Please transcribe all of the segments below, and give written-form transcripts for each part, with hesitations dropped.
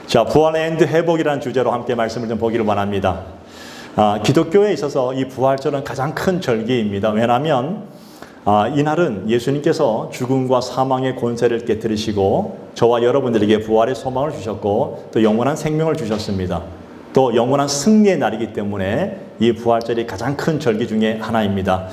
자, 부활 앤드 회복이라는 주제로 함께 말씀을 좀 보기를 원합니다. 기독교에 있어서 이 부활절은 가장 큰 절기입니다. 왜냐하면 이날은 예수님께서 죽음과 사망의 권세를 깨뜨리시고 저와 여러분들에게 부활의 소망을 주셨고 또 영원한 생명을 주셨습니다. 또 영원한 승리의 날이기 때문에 이 부활절이 가장 큰 절기 중에 하나입니다.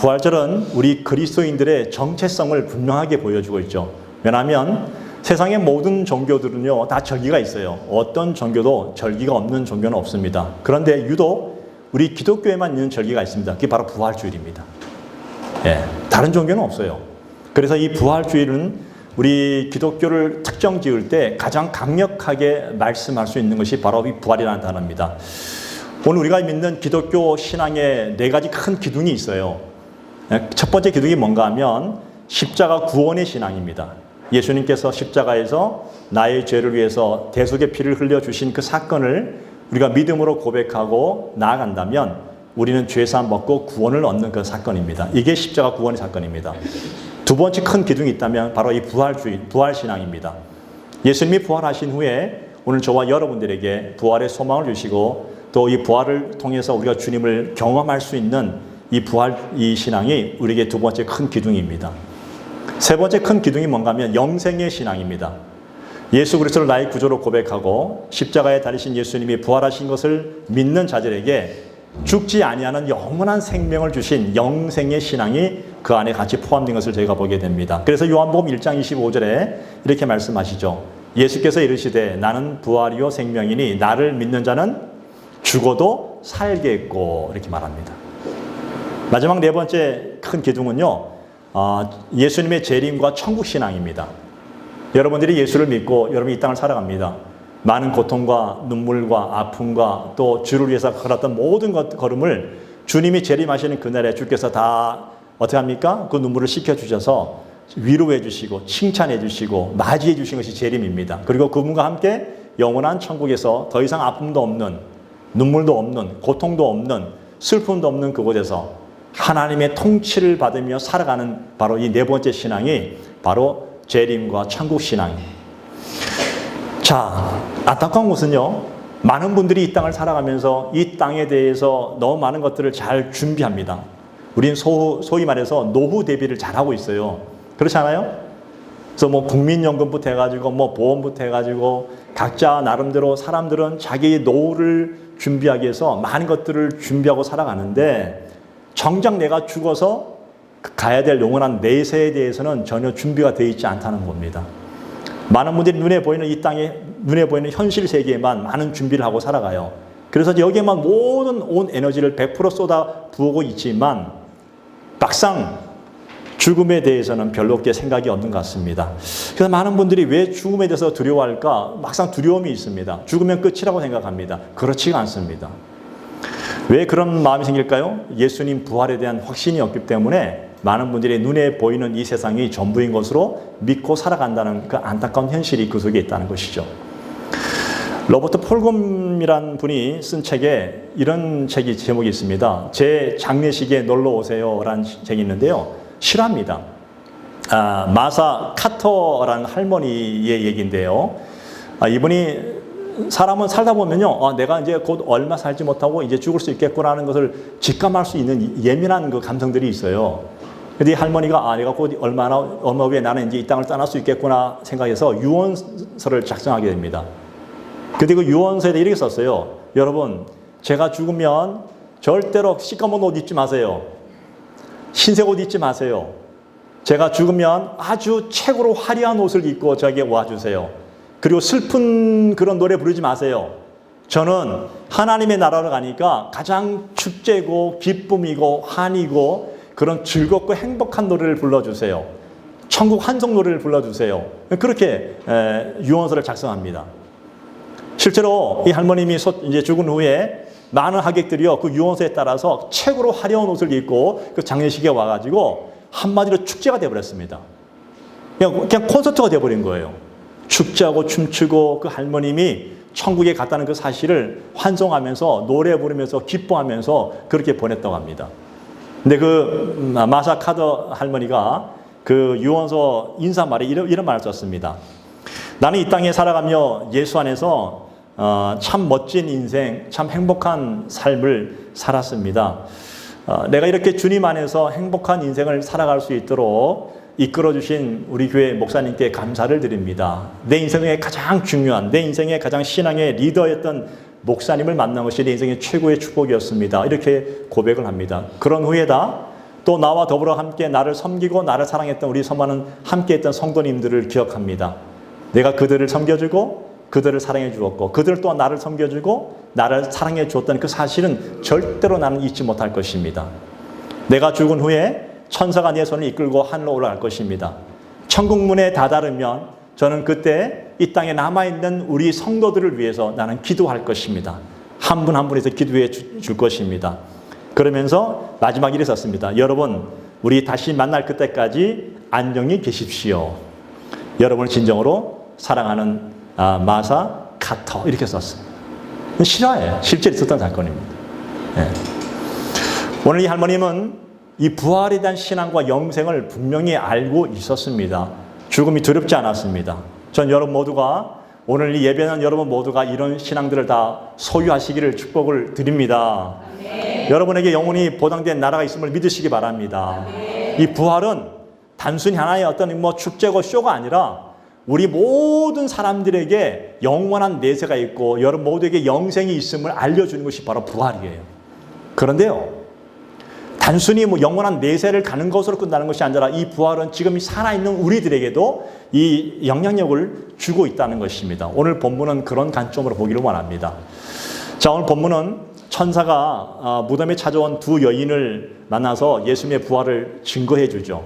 부활절은 우리 그리스도인들의 정체성을 분명하게 보여주고 있죠. 왜냐하면 세상의 모든 종교들은요, 다 절기가 있어요. 어떤 종교도 절기가 없는 종교는 없습니다. 그런데 유독 우리 기독교에만 있는 절기가 있습니다. 그게 바로 부활주일입니다. 예, 다른 종교는 없어요. 그래서 이 부활주일은 우리 기독교를 특정 지을 때 가장 강력하게 말씀할 수 있는 것이 바로 이 부활이라는 단어입니다. 오늘 우리가 믿는 기독교 신앙에 네 가지 큰 기둥이 있어요. 첫 번째 기둥이 뭔가 하면 십자가 구원의 신앙입니다. 예수님께서 십자가에서 나의 죄를 위해서 대속의 피를 흘려주신 그 사건을 우리가 믿음으로 고백하고 나아간다면 우리는 죄사함 받고 구원을 얻는 그 사건입니다. 이게 십자가 구원의 사건입니다. 두 번째 큰 기둥이 있다면 바로 이 부활신앙입니다. 예수님이 부활하신 후에 오늘 저와 여러분들에게 부활의 소망을 주시고 또 이 부활을 통해서 우리가 주님을 경험할 수 있는 이 신앙이 우리에게 두 번째 큰 기둥입니다. 세 번째 큰 기둥이 뭔가 하면 영생의 신앙입니다. 예수 그리스도를 나의 구주로 고백하고 십자가에 달리신 예수님이 부활하신 것을 믿는 자들에게 죽지 아니하는 영원한 생명을 주신 영생의 신앙이 그 안에 같이 포함된 것을 저희가 보게 됩니다. 그래서 요한복음 1장 25절에 이렇게 말씀하시죠. 예수께서 이르시되 나는 부활이요 생명이니 나를 믿는 자는 죽어도 살겠고 이렇게 말합니다. 마지막 네 번째 큰 기둥은요. 예수님의 재림과 천국 신앙입니다. 여러분들이 예수를 믿고 여러분이 이 땅을 살아갑니다. 많은 고통과 눈물과 아픔과 또 주를 위해서 걸었던 모든 걸음을 주님이 재림하시는 그날에 주께서 다 어떻게 합니까? 그 눈물을 씻겨주셔서 위로해 주시고 칭찬해 주시고 맞이해 주신 것이 재림입니다. 그리고 그분과 함께 영원한 천국에서 더 이상 아픔도 없는 눈물도 없는 고통도 없는 슬픔도 없는 그곳에서 하나님의 통치를 받으며 살아가는 바로 이 네 번째 신앙이 바로 재림과 천국 신앙입니다. 자, 안타까운 것은요, 많은 분들이 이 땅을 살아가면서 이 땅에 대해서 너무 많은 것들을 잘 준비합니다. 우린 소위 말해서 노후 대비를 잘하고 있어요. 그렇지 않아요? 그래서 뭐 국민연금부터 해가지고 뭐 보험부터 해가지고 각자 나름대로 사람들은 자기의 노후를 준비하기 위해서 많은 것들을 준비하고 살아가는데 정작 내가 죽어서 가야 될 영원한 내세에 대해서는 전혀 준비가 되어 있지 않다는 겁니다. 많은 분들이 눈에 보이는 이 땅에 눈에 보이는 현실 세계에만 많은 준비를 하고 살아가요. 그래서 여기에만 모든 온 에너지를 100% 쏟아 부으고 있지만 막상 죽음에 대해서는 별로 그렇게 생각이 없는 것 같습니다. 그래서 많은 분들이 왜 죽음에 대해서 두려워할까? 막상 두려움이 있습니다. 죽으면 끝이라고 생각합니다. 그렇지가 않습니다. 왜 그런 마음이 생길까요? 예수님 부활에 대한 확신이 없기 때문에 많은 분들이 눈에 보이는 이 세상이 전부인 것으로 믿고 살아간다는 그 안타까운 현실이 그 속에 있다는 것이죠. 로버트 폴검이라는 분이 쓴 책에 이런 책이 제목이 있습니다. 제 장례식에 놀러 오세요라는 책이 있는데요. 실화입니다. 마사 카터라는 할머니의 얘기인데요. 이분이 사람은 살다 보면요, 내가 이제 곧 얼마 살지 못하고 이제 죽을 수 있겠구나 하는 것을 직감할 수 있는 예민한 그 감성들이 있어요. 근데 이 할머니가 내가 곧 얼마 후에 나는 이제 이 땅을 떠날 수 있겠구나 생각해서 유언서를 작성하게 됩니다. 근데 그 유언서에 이렇게 썼어요. 여러분, 제가 죽으면 절대로 시꺼먼 옷 입지 마세요. 흰색 옷 입지 마세요. 제가 죽으면 아주 최고로 화려한 옷을 입고 저에게 와주세요. 그리고 슬픈 그런 노래 부르지 마세요. 저는 하나님의 나라로 가니까 가장 축제고 기쁨이고 한이고 그런 즐겁고 행복한 노래를 불러주세요. 천국 환송 노래를 불러주세요. 그렇게 유언서를 작성합니다. 실제로 이 할머님이 이제 죽은 후에 많은 하객들이요 그 유언서에 따라서 최고로 화려한 옷을 입고 그 장례식에 와가지고 한마디로 축제가 되어버렸습니다. 그냥 콘서트가 되어버린 거예요. 축제하고 춤추고 그 할머님이 천국에 갔다는 그 사실을 환송하면서 노래 부르면서 기뻐하면서 그렇게 보냈다고 합니다. 근데 그 마사 카더 할머니가 그 유언서 인사말에 이런 말을 썼습니다. 나는 이 땅에 살아가며 예수 안에서 참 멋진 인생, 참 행복한 삶을 살았습니다. 내가 이렇게 주님 안에서 행복한 인생을 살아갈 수 있도록 이끌어주신 우리 교회 목사님께 감사를 드립니다. 내 인생의 가장 중요한, 내 인생의 가장 신앙의 리더였던 목사님을 만난 것이 내 인생의 최고의 축복이었습니다. 이렇게 고백을 합니다. 그런 후에다 또 나와 더불어 함께 나를 섬기고 나를 사랑했던 우리 서만은 함께했던 성도님들을 기억합니다. 내가 그들을 섬겨주고 그들을 사랑해 주었고 그들 또한 나를 섬겨주고 나를 사랑해 주었다는 그 사실은 절대로 나는 잊지 못할 것입니다. 내가 죽은 후에 천사가 내 손을 이끌고 하늘로 올라갈 것입니다. 천국문에 다다르면 저는 그때 이 땅에 남아있는 우리 성도들을 위해서 나는 기도할 것입니다. 한 분 한 분에서 기도해 줄 것입니다. 그러면서 마지막 일에 썼습니다. 여러분, 우리 다시 만날 그때까지 안녕히 계십시오. 여러분을 진정으로 사랑하는 마사 카터 이렇게 썼습니다. 실화예요. 실제로 있었던 사건입니다. 네. 오늘 이 할머님은 이 부활에 대한 신앙과 영생을 분명히 알고 있었습니다. 죽음이 두렵지 않았습니다. 전 여러분 모두가 오늘 이 예배는 여러분 모두가 이런 신앙들을 다 소유하시기를 축복을 드립니다. 네. 여러분에게 영원히 보장된 나라가 있음을 믿으시기 바랍니다. 네. 이 부활은 단순히 하나의 어떤 축제고 쇼가 아니라 우리 모든 사람들에게 영원한 내세가 있고 여러분 모두에게 영생이 있음을 알려주는 것이 바로 부활이에요. 그런데요, 단순히 영원한 내세를 가는 것으로 끝나는 것이 아니라 이 부활은 지금 살아있는 우리들에게도 이 영향력을 주고 있다는 것입니다. 오늘 본문은 그런 관점으로 보기를 원합니다. 자, 오늘 본문은 천사가 무덤에 찾아온 두 여인을 만나서 예수님의 부활을 증거해 주죠.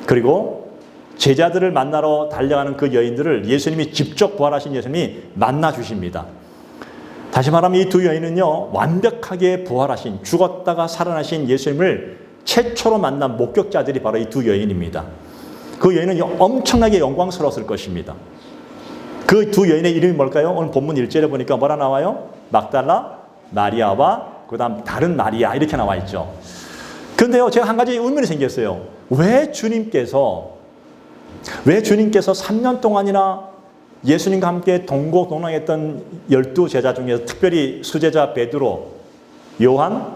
그리고 제자들을 만나러 달려가는 그 여인들을 예수님이 직접 부활하신 예수님이 만나 주십니다. 다시 말하면 이 두 여인은요, 완벽하게 부활하신, 죽었다가 살아나신 예수님을 최초로 만난 목격자들이 바로 이 두 여인입니다. 그 여인은 엄청나게 영광스러웠을 것입니다. 그 두 여인의 이름이 뭘까요? 오늘 본문 1절에 보니까 뭐라 나와요? 막달라 마리아와 그 다음 다른 마리아 이렇게 나와 있죠. 그런데요, 제가 한 가지 의문이 생겼어요. 왜 주님께서 3년 동안이나 예수님과 함께 동고동락했던 12제자 중에서 특별히 수제자 베드로, 요한,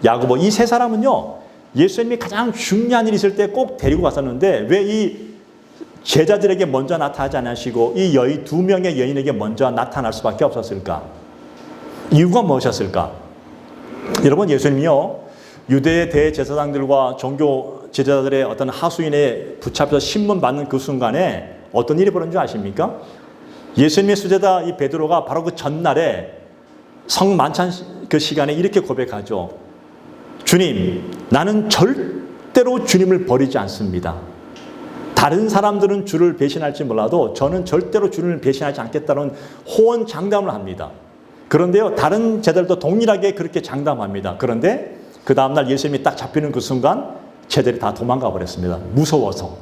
야고보 이 세 사람은요, 예수님이 가장 중요한 일이 있을 때 꼭 데리고 갔었는데 왜 이 제자들에게 먼저 나타나지 않으시고 이 여인 두 명의 여인에게 먼저 나타날 수밖에 없었을까? 이유가 무엇이었을까? 여러분, 예수님이요, 유대의 대제사장들과 종교 제자들의 어떤 하수인에 붙잡혀서 신문 받는 그 순간에 어떤 일이 벌어진 줄 아십니까? 예수님의 수제자 이 베드로가 바로 그 전날에 성만찬 그 시간에 이렇게 고백하죠. 주님, 나는 절대로 주님을 버리지 않습니다. 다른 사람들은 주를 배신할지 몰라도 저는 절대로 주님을 배신하지 않겠다는 호언장담을 합니다. 그런데요, 다른 제자들도 동일하게 그렇게 장담합니다. 그런데 그 다음날 예수님이 딱 잡히는 그 순간 제자들이 다 도망가 버렸습니다. 무서워서.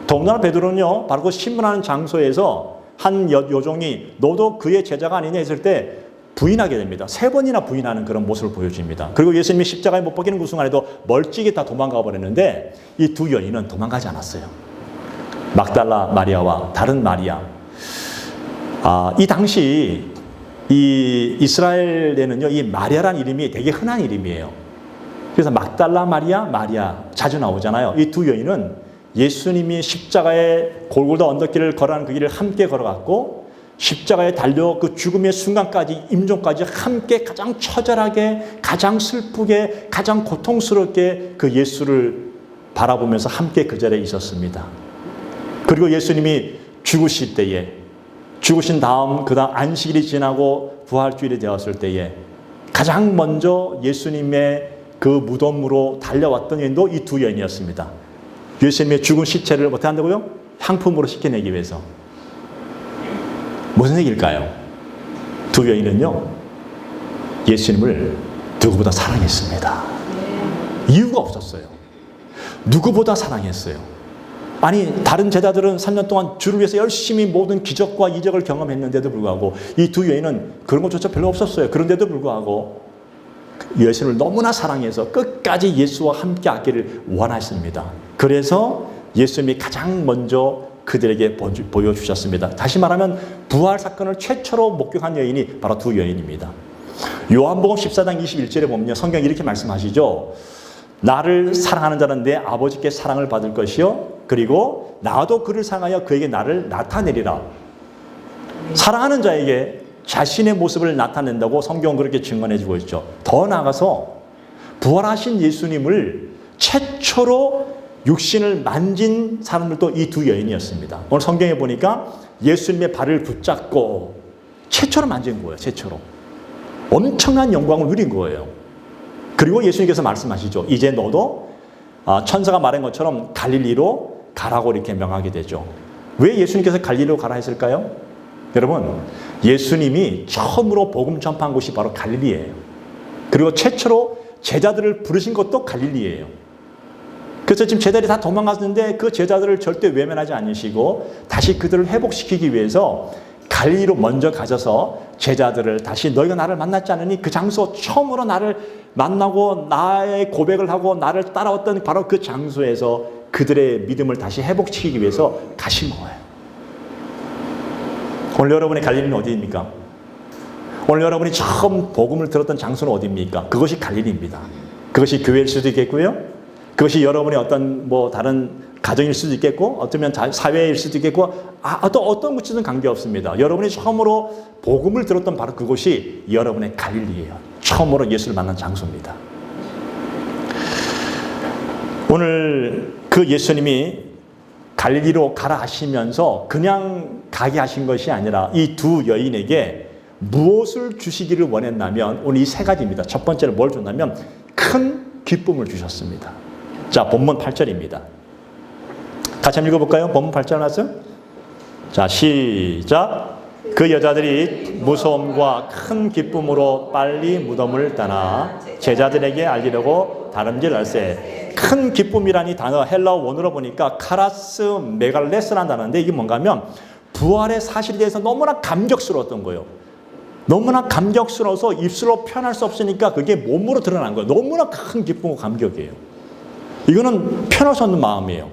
더군다나 베드로는요, 바로 그 신문하는 장소에서 한 여종이 너도 그의 제자가 아니냐 했을 때 부인하게 됩니다. 3번이나 부인하는 그런 모습을 보여줍니다. 그리고 예수님이 십자가에 못 박히는 그 순간에도 멀찍이 다 도망가 버렸는데 이 두 여인은 도망가지 않았어요. 막달라 마리아와 다른 마리아. 이 당시 이 이스라엘에는요, 이 마리아라는 이름이 되게 흔한 이름이에요. 그래서 막달라 마리아, 마리아 자주 나오잖아요. 이 두 여인은 예수님이 십자가에 골고다 언덕길을 걸어가는 그 길을 함께 걸어갔고 십자가에 달려 그 죽음의 순간까지 임종까지 함께 가장 처절하게 가장 슬프게 가장 고통스럽게 그 예수를 바라보면서 함께 그 자리에 있었습니다. 그리고 예수님이 죽으실 때에 죽으신 다음 그 다음 안식일이 지나고 부활주일이 되었을 때에 가장 먼저 예수님의 그 무덤으로 달려왔던 여인도 이 두 여인이었습니다. 예수님의 죽은 시체를 어떻게 한다고요? 향품으로 씻겨내기 위해서. 무슨 얘기일까요? 두 여인은요, 예수님을 누구보다 사랑했습니다. 이유가 없었어요. 누구보다 사랑했어요. 아니, 다른 제자들은 3년 동안 주를 위해서 열심히 모든 기적과 이적을 경험했는데도 불구하고 이 두 여인은 그런 것조차 별로 없었어요. 그런데도 불구하고 예수님을 너무나 사랑해서 끝까지 예수와 함께 하기를 원하십니다. 그래서 예수님이 가장 먼저 그들에게 보여주셨습니다. 다시 말하면 부활 사건을 최초로 목격한 여인이 바로 두 여인입니다. 요한복음 14장 21절에 보면 성경이 이렇게 말씀하시죠. 나를 사랑하는 자는 내 아버지께 사랑을 받을 것이요 그리고 나도 그를 사랑하여 그에게 나를 나타내리라. 사랑하는 자에게 자신의 모습을 나타낸다고 성경은 그렇게 증언해주고 있죠. 더 나아가서 부활하신 예수님을 최초로 육신을 만진 사람들도 이 두 여인이었습니다. 오늘 성경에 보니까 예수님의 발을 붙잡고 최초로 만진 거예요. 최초로. 엄청난 영광을 누린 거예요. 그리고 예수님께서 말씀하시죠. 이제 너도 천사가 말한 것처럼 갈릴리로 가라고 이렇게 명하게 되죠. 왜 예수님께서 갈릴리로 가라 했을까요? 여러분, 예수님이 처음으로 복음 전파한 곳이 바로 갈릴리예요. 그리고 최초로 제자들을 부르신 것도 갈릴리예요. 그래서 지금 제자들이 다 도망갔는데 그 제자들을 절대 외면하지 않으시고 다시 그들을 회복시키기 위해서 갈릴리로 먼저 가셔서 제자들을 다시 너희가 나를 만났지 않으니 그 장소 처음으로 나를 만나고 나의 고백을 하고 나를 따라왔던 바로 그 장소에서 그들의 믿음을 다시 회복시키기 위해서 가신 거예요. 오늘 여러분의 갈릴리는 어디입니까? 오늘 여러분이 처음 복음을 들었던 장소는 어디입니까? 그것이 갈릴리입니다. 그것이 교회일 수도 있겠고요. 그것이 여러분의 어떤 다른 가정일 수도 있겠고 어쩌면 사회일 수도 있겠고 어떤 곳이든 관계없습니다. 여러분이 처음으로 복음을 들었던 바로 그곳이 여러분의 갈릴리예요. 처음으로 예수를 만난 장소입니다. 오늘 그 예수님이 갈릴리로 가라 하시면서 그냥 가게 하신 것이 아니라 이 두 여인에게 무엇을 주시기를 원했냐면 오늘 이 세 가지입니다. 첫 번째는 뭘 줬냐면 큰 기쁨을 주셨습니다. 자, 본문 8절입니다. 같이 한번 읽어볼까요? 본문 8절 말씀. 자, 시작. 그 여자들이 무서움과 큰 기쁨으로 빨리 무덤을 떠나 제자들에게 알리려고 다름질할세. 큰 기쁨이라는 단어 헬라어 원어로 보니까 카라스 메갈레스라는 단어인데 이게 뭔가 하면 부활의 사실에 대해서 너무나 감격스러웠던 거예요. 너무나 감격스러워서 입술로 표현할 수 없으니까 그게 몸으로 드러난 거예요. 너무나 큰 기쁨과 감격이에요. 이거는 표현할 수 없는 마음이에요.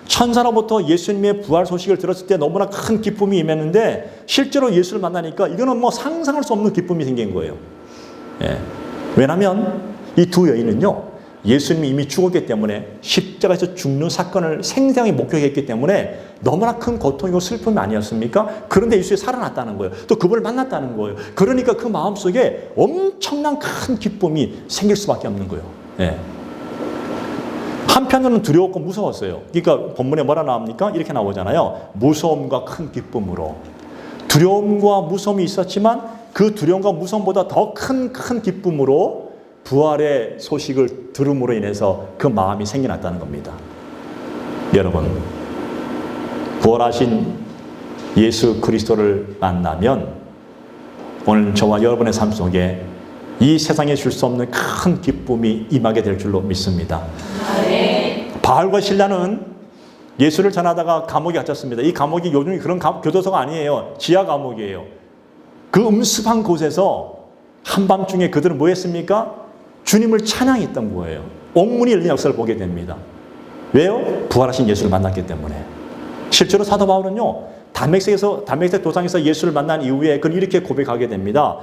천사로부터 예수님의 부활 소식을 들었을 때 너무나 큰 기쁨이 임했는데 실제로 예수를 만나니까 이거는 상상할 수 없는 기쁨이 생긴 거예요. 예. 왜냐하면 이 두 여인은요. 예수님이 이미 죽었기 때문에 십자가에서 죽는 사건을 생생하게 목격했기 때문에 너무나 큰 고통이고 슬픔이 아니었습니까? 그런데 예수님이 살아났다는 거예요. 또 그분을 만났다는 거예요. 그러니까 그 마음속에 엄청난 큰 기쁨이 생길 수밖에 없는 거예요. 예. 한편으로는 두려웠고 무서웠어요. 그러니까 본문에 뭐라 나옵니까? 이렇게 나오잖아요. 무서움과 큰 기쁨으로. 두려움과 무서움이 있었지만 그 두려움과 무서움보다 더 큰 기쁨으로 부활의 소식을 들음으로 인해서 그 마음이 생겨났다는 겁니다. 여러분, 부활하신 예수 그리스도를 만나면 오늘 저와 여러분의 삶 속에 이 세상에 줄 수 없는 큰 기쁨이 임하게 될 줄로 믿습니다. 바울과 실라는 예수를 전하다가 감옥에 갇혔습니다. 이 감옥이 요즘 그런 교도소가 아니에요. 지하 감옥이에요. 그 음습한 곳에서 한밤중에 그들은 뭐 했습니까? 주님을 찬양했던 거예요. 옥문이 열린 역사를 보게 됩니다. 왜요? 부활하신 예수를 만났기 때문에. 실제로 사도 바울은요, 담메색 도상에서 예수를 만난 이후에 그는 이렇게 고백하게 됩니다.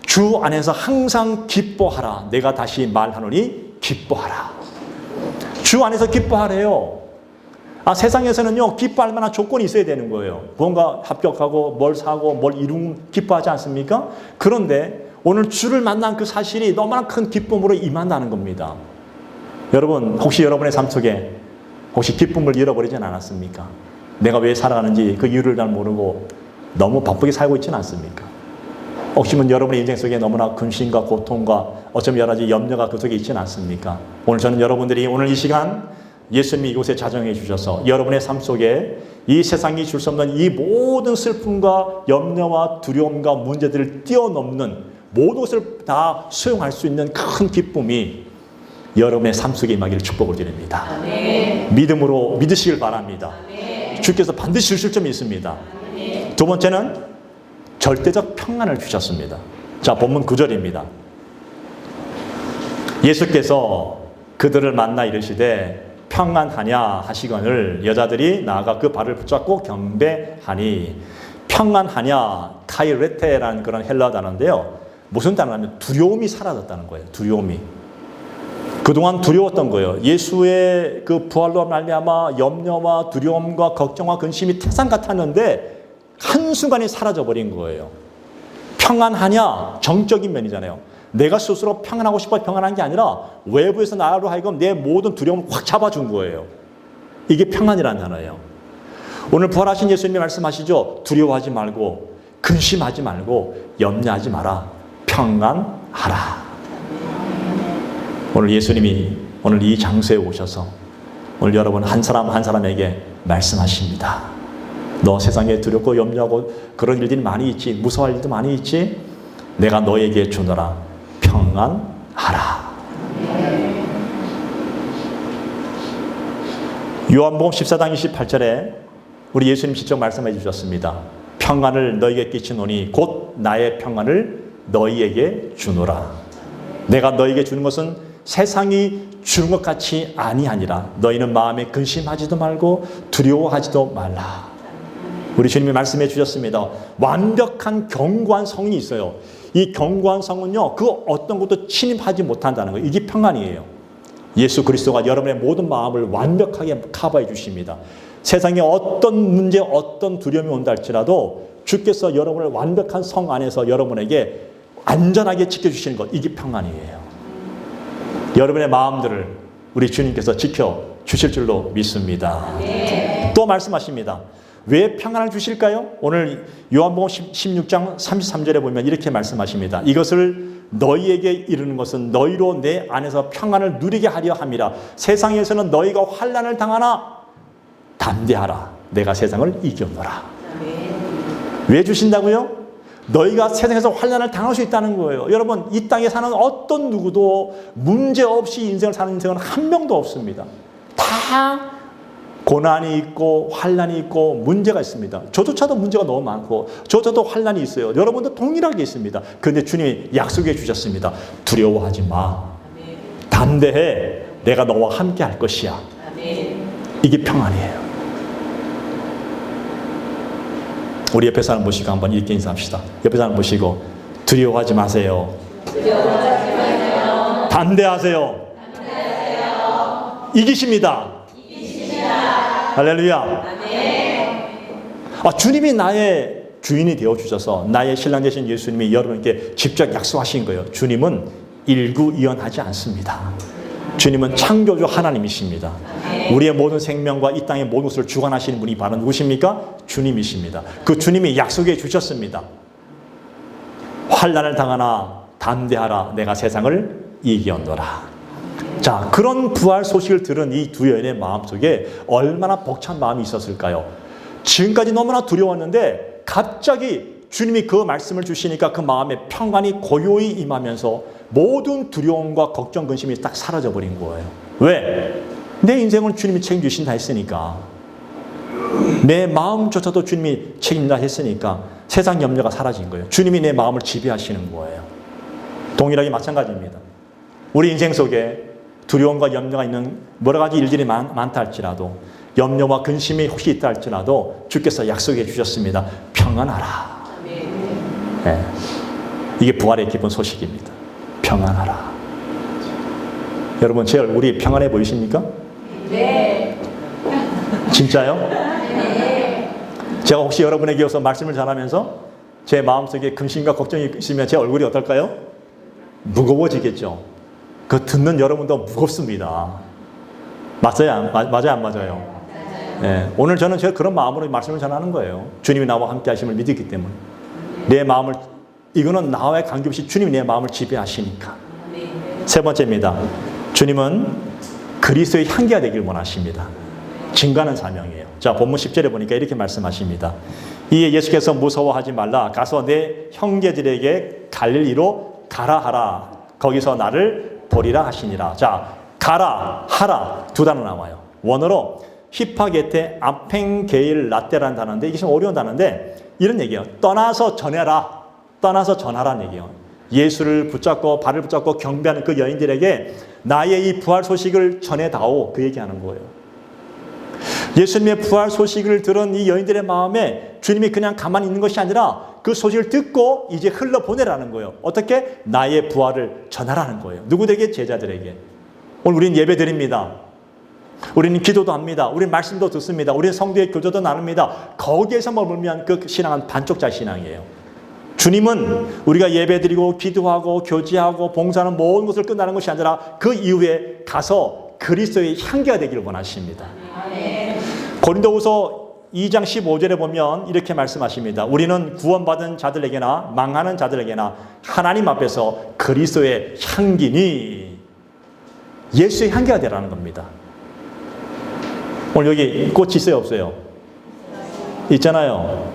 주 안에서 항상 기뻐하라. 내가 다시 말하노니 기뻐하라. 주 안에서 기뻐하래요. 세상에서는요, 기뻐할 만한 조건이 있어야 되는 거예요. 무언가 합격하고 뭘 사고 뭘 이루면 기뻐하지 않습니까? 그런데 오늘 주를 만난 그 사실이 너무나 큰 기쁨으로 임한다는 겁니다. 여러분, 혹시 여러분의 삶 속에 혹시 기쁨을 잃어버리진 않았습니까? 내가 왜 살아가는지 그 이유를 잘 모르고 너무 바쁘게 살고 있지는 않습니까? 혹시 여러분의 인생 속에 너무나 근심과 고통과 어쩌면 여러 가지 염려가 그 속에 있지는 않습니까? 오늘 저는 여러분들이 오늘 이 시간 예수님이 이곳에 자정해 주셔서 여러분의 삶 속에 이 세상이 줄 수 없는 이 모든 슬픔과 염려와 두려움과 문제들을 뛰어넘는 모든 것을 다 수용할 수 있는 큰 기쁨이 여러분의 삶 속에 임하기를 축복을 드립니다. 아멘. 믿음으로 믿으시길 바랍니다. 아멘. 주께서 반드시 주실 점이 있습니다. 아멘. 두 번째는 절대적 평안을 주셨습니다. 자, 본문 9절입니다. 예수께서 그들을 만나 이르시되 평안하냐 하시거늘 여자들이 나아가 그 발을 붙잡고 경배하니. 평안하냐 카이레테라는 그런 헬라 단어인데요. 무슨 단어냐면 두려움이 사라졌다는 거예요. 두려움이. 그동안 두려웠던 거예요. 예수의 그 부활로 말미암아 염려와 두려움과 걱정과 근심이 태산 같았는데 한순간에 사라져버린 거예요. 평안하냐 정적인 면이잖아요. 내가 스스로 평안하고 싶어 평안한 게 아니라 외부에서 나로 하여금 내 모든 두려움을 확 잡아준 거예요. 이게 평안이라는 단어예요. 오늘 부활하신 예수님이 말씀하시죠. 두려워하지 말고 근심하지 말고 염려하지 마라. 평안하라. 오늘 예수님이 오늘 이 장소에 오셔서 오늘 여러분 한 사람 한 사람에게 말씀하십니다. 너 세상에 두렵고 염려하고 그런 일들이 많이 있지. 무서워할 일도 많이 있지. 내가 너에게 주노라. 평안하라. 요한복음 14장 28절에 우리 예수님 직접 말씀해 주셨습니다. 평안을 너에게 끼치노니 곧 나의 평안을 너희에게 주노라. 내가 너에게 주는 것은 세상이 주는 것 같이 아니하니라. 너희는 마음에 근심하지도 말고 두려워하지도 말라. 우리 주님이 말씀해 주셨습니다. 완벽한 견고한 성이 있어요. 이 견고한 성은요, 그 어떤 것도 침입하지 못한다는 거예요. 이게 평안이에요. 예수 그리스도가 여러분의 모든 마음을 완벽하게 커버해 주십니다. 세상에 어떤 문제, 어떤 두려움이 온다 할지라도 주께서 여러분을 완벽한 성 안에서 여러분에게 안전하게 지켜주시는 것, 이게 평안이에요. 여러분의 마음들을 우리 주님께서 지켜주실 줄로 믿습니다. 또 말씀하십니다. 왜 평안을 주실까요? 오늘 요한복음 16장 33절에 보면 이렇게 말씀하십니다. 이것을 너희에게 이르는 것은 너희로 내 안에서 평안을 누리게 하려 함이라. 세상에서는 너희가 환난을 당하나 담대하라. 내가 세상을 이겼노라. 왜 주신다고요? 너희가 세상에서 환난을 당할 수 있다는 거예요. 여러분, 이 땅에 사는 어떤 누구도 문제 없이 인생을 사는 인생은 한 명도 없습니다. 다 고난이 있고 환난이 있고 문제가 있습니다. 저조차도 문제가 너무 많고 저조차도 환난이 있어요. 여러분도 동일하게 있습니다. 그런데 주님이 약속해 주셨습니다. 두려워하지 마. 담대해. 내가 너와 함께 할 것이야. 이게 평안이에요. 우리 옆에 사람 보시고 한번 이렇게 인사합시다. 옆에 사람 보시고 두려워하지 마세요. 두려워하지 마세요. 담대하세요. 담대하세요. 이기십니다. 할렐루야. 주님이 나의 주인이 되어주셔서 나의 신랑 되신 예수님이 여러분께 직접 약속하신 거예요. 주님은 일구이연하지 않습니다. 주님은 창조주 하나님이십니다. 우리의 모든 생명과 이 땅의 모든 것을 주관하시는 분이 바로 누구십니까? 주님이십니다. 그 주님이 약속해 주셨습니다. 환난을 당하나 담대하라. 내가 세상을 이기었노라. 자, 그런 부활 소식을 들은 이 두 여인의 마음속에 얼마나 벅찬 마음이 있었을까요? 지금까지 너무나 두려웠는데 갑자기 주님이 그 말씀을 주시니까 그 마음에 평안이 고요히 임하면서 모든 두려움과 걱정, 근심이 딱 사라져버린 거예요. 왜? 내 인생을 주님이 책임지신다 했으니까. 내 마음조차도 주님이 책임진다 했으니까 세상 염려가 사라진 거예요. 주님이 내 마음을 지배하시는 거예요. 동일하게 마찬가지입니다. 우리 인생 속에 두려움과 염려가 있는 여러 가지 일들이 많다 할지라도 염려와 근심이 혹시 있다 할지라도 주께서 약속해 주셨습니다. 평안하라. 네. 이게 부활의 기쁜 소식입니다. 평안하라. 여러분, 제 얼굴이 평안해 보이십니까? 네. 진짜요? 네. 제가 혹시 여러분에게 이어서 말씀을 전하면서 제 마음속에 근심과 걱정이 있으면 제 얼굴이 어떨까요? 무거워지겠죠. 그 듣는 여러분도 무겁습니다. 맞아요? 맞아요? 안 맞아요? 네. 오늘 저는 제가 그런 마음으로 말씀을 전하는 거예요. 주님이 나와 함께 하심을 믿기 때문에. 내 마음을, 이거는 나와의 관계없이 주님이 내 마음을 지배하시니까. 세 번째입니다. 주님은 그리스도의 향기가 되길 원하십니다. 증가하는 사명이에요. 자, 본문 10절에 보니까 이렇게 말씀하십니다. 이에 예수께서 무서워하지 말라. 가서 내 형제들에게 갈릴리로 가라 하라. 거기서 나를 보리라 하시니라. 자, 가라, 하라 두 단어 나와요. 원어로 히파게테 아펜게일 라떼라는 단어인데 이게 좀 어려운 단어인데 이런 얘기예요. 떠나서 전해라. 떠나서 전하라는 얘기예요. 예수를 붙잡고 발을 붙잡고 경배하는 그 여인들에게 나의 이 부활 소식을 전해다오, 그 얘기하는 거예요. 예수님의 부활 소식을 들은 이 여인들의 마음에 주님이 그냥 가만히 있는 것이 아니라 그 소식을 듣고 이제 흘러보내라는 거예요. 어떻게? 나의 부활을 전하라는 거예요. 누구에게? 제자들에게. 오늘 우리는 예배 드립니다. 우리는 기도도 합니다. 우리는 말씀도 듣습니다. 우리는 성도의 교제도 나눕니다. 거기에서 머물면 그 신앙은 반쪽짜 신앙이에요. 주님은 우리가 예배드리고 기도하고 교제하고 봉사하는 모든 것을 끝나는 것이 아니라 그 이후에 가서 그리스도의 향기가 되기를 원하십니다. 고린도후서 2장 15절에 보면 이렇게 말씀하십니다. 우리는 구원받은 자들에게나 망하는 자들에게나 하나님 앞에서 그리스도의 향기니, 예수의 향기가 되라는 겁니다. 오늘 여기 꽃이 있어요, 없어요? 있잖아요.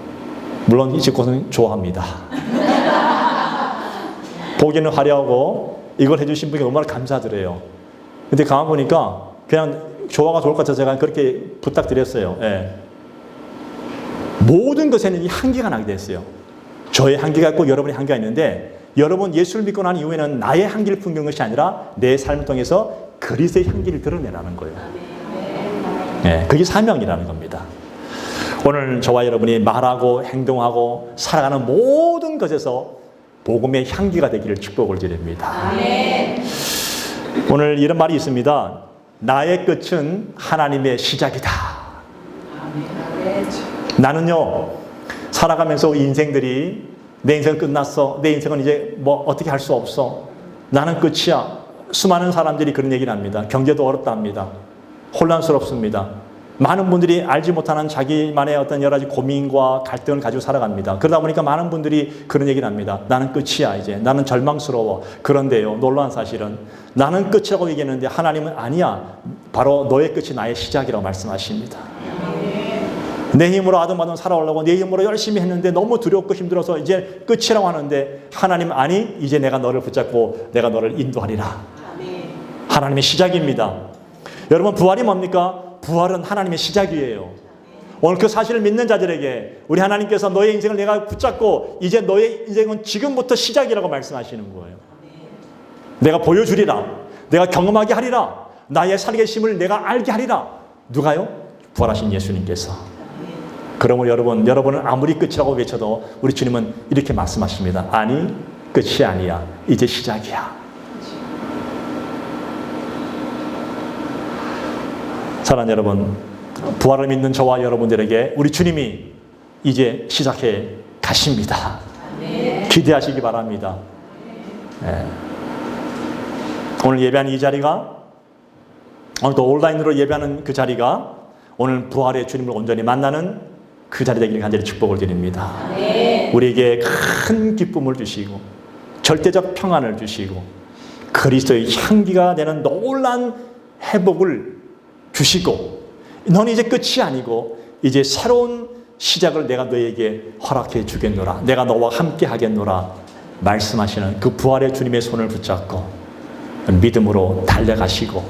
물론 이 꽃은 좋아합니다. 보기는 화려하고 이걸 해주신 분이 얼마나 감사드려요. 근데 가만 보니까 그냥 조화가 좋을 것 같아서 제가 그렇게 부탁드렸어요. 예. 모든 것에는 이 향기가 나게 됐어요. 저의 향기가 있고 여러분의 향기가 있는데, 여러분 예수를 믿고 난 이후에는 나의 향기를 풍기는 것이 아니라 내 삶을 통해서 그리스도의 향기를 드러내라는 거예요. 예, 그게 사명이라는 겁니다. 오늘 저와 여러분이 말하고 행동하고 살아가는 모든 것에서 복음의 향기가 되기를 축복을 드립니다. 아멘. 오늘 이런 말이 있습니다. 나의 끝은 하나님의 시작이다. 아멘. 나는요, 살아가면서 인생들이 내 인생 끝났어, 내 인생은 이제 뭐 어떻게 할 수 없어, 나는 끝이야. 수많은 사람들이 그런 얘기를 합니다. 경제도 어렵다 합니다. 혼란스럽습니다. 많은 분들이 알지 못하는 자기만의 어떤 여러 가지 고민과 갈등을 가지고 살아갑니다. 그러다 보니까 많은 분들이 그런 얘기를 합니다. 나는 끝이야, 이제. 나는 절망스러워. 그런데요, 놀라운 사실은 나는 끝이라고 얘기했는데 하나님은 아니야. 바로 너의 끝이 나의 시작이라고 말씀하십니다. 내 힘으로 아둥바둥 살아오려고 내 힘으로 열심히 했는데 너무 두렵고 힘들어서 이제 끝이라고 하는데 하나님은 아니, 이제 내가 너를 붙잡고 내가 너를 인도하리라. 하나님의 시작입니다. 여러분, 부활이 뭡니까? 부활은 하나님의 시작이에요. 오늘 그 사실을 믿는 자들에게 우리 하나님께서 너의 인생을 내가 붙잡고 이제 너의 인생은 지금부터 시작이라고 말씀하시는 거예요. 내가 보여주리라. 내가 경험하게 하리라. 나의 살아계심을 내가 알게 하리라. 누가요? 부활하신 예수님께서. 그러므로 여러분은 아무리 끝이라고 외쳐도 우리 주님은 이렇게 말씀하십니다. 아니, 끝이 아니야. 이제 시작이야. 사랑하는 여러분, 부활을 믿는 저와 여러분들에게 우리 주님이 이제 시작해 가십니다. 기대하시기 바랍니다. 네. 오늘 예배하는 이 자리가, 오늘 또 온라인으로 예배하는 그 자리가 오늘 부활의 주님을 온전히 만나는 그 자리 되기를 간절히 축복을 드립니다. 우리에게 큰 기쁨을 주시고 절대적 평안을 주시고 그리스도의 향기가 되는 놀라운 회복을 주시고, 너는 이제 끝이 아니고 이제 새로운 시작을 내가 너에게 허락해 주겠노라. 내가 너와 함께 하겠노라. 말씀하시는 그 부활의 주님의 손을 붙잡고 믿음으로 달려가시고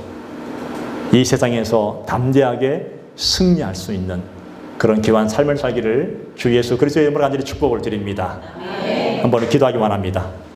이 세상에서 담대하게 승리할 수 있는 그런 귀한 삶을 살기를 주 예수 그리스도의 이름으로 간절히 축복을 드립니다. 한번 기도하기 원합니다.